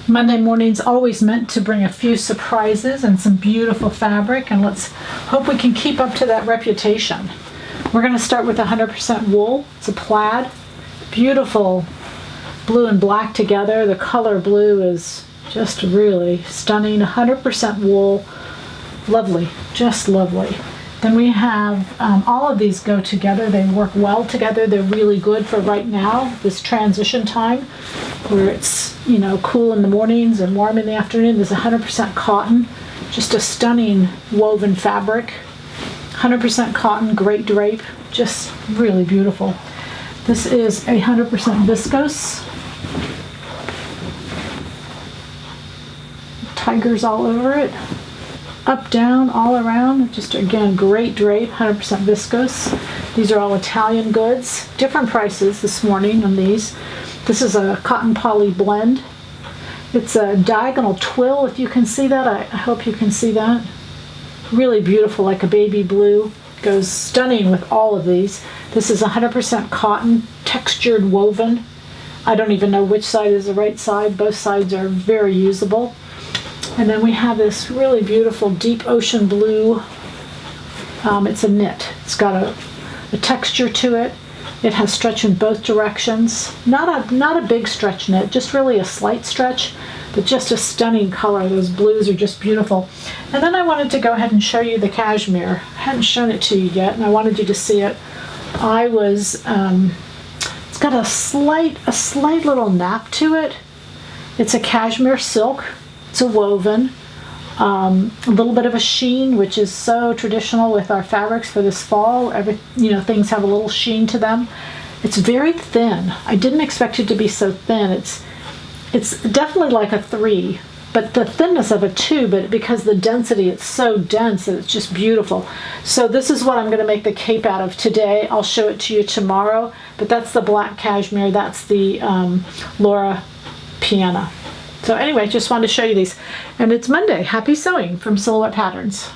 Monday morning's always meant to bring a few surprises and some beautiful fabric, and let's hope we can keep up to that reputation. We're going to start with 100% wool. It's a plaid, beautiful blue and black together. The color blue is just really stunning. 100% wool, lovely, just lovely. Then we have all of these go together. They work well together. They're really good for right now, this transition time where it's, you know, cool in the mornings and warm in the afternoon. There's 100% cotton, just a stunning woven fabric. 100% cotton, great drape, just really beautiful. This is 100% viscose. Tigers all over it. Up, down, all around, just again, great drape, 100% viscose. These are all Italian goods. Different prices this morning on these. This is a cotton poly blend. It's a diagonal twill, if you can see that. I hope you can see that. Really beautiful, like a baby blue. Goes stunning with all of these. This is 100% cotton, textured woven. I don't even know which side is the right side. Both sides are very usable. And then we have this really beautiful deep ocean blue. It's a knit. It's got a texture to it. It has stretch in both directions. Not a big stretch knit, just really a slight stretch, but just a stunning color. Those blues are just beautiful. And then I wanted to go ahead and show you the cashmere. I hadn't shown it to you yet, and I wanted you to see it. It's got a slight little nap to it. It's a cashmere silk. It's a woven, a little bit of a sheen, which is so traditional with our fabrics for this fall. Things have a little sheen to them. It's very thin. I didn't expect it to be so thin. It's definitely like a 3, but the thinness of a 2, but because the density, it's so dense that it's just beautiful. So this is what I'm going to make the cape out of today. I'll show it to you tomorrow, but that's the black cashmere. That's the Laura Piana. So anyway, just wanted to show you these. And it's Monday. Happy sewing from Silhouette Patterns.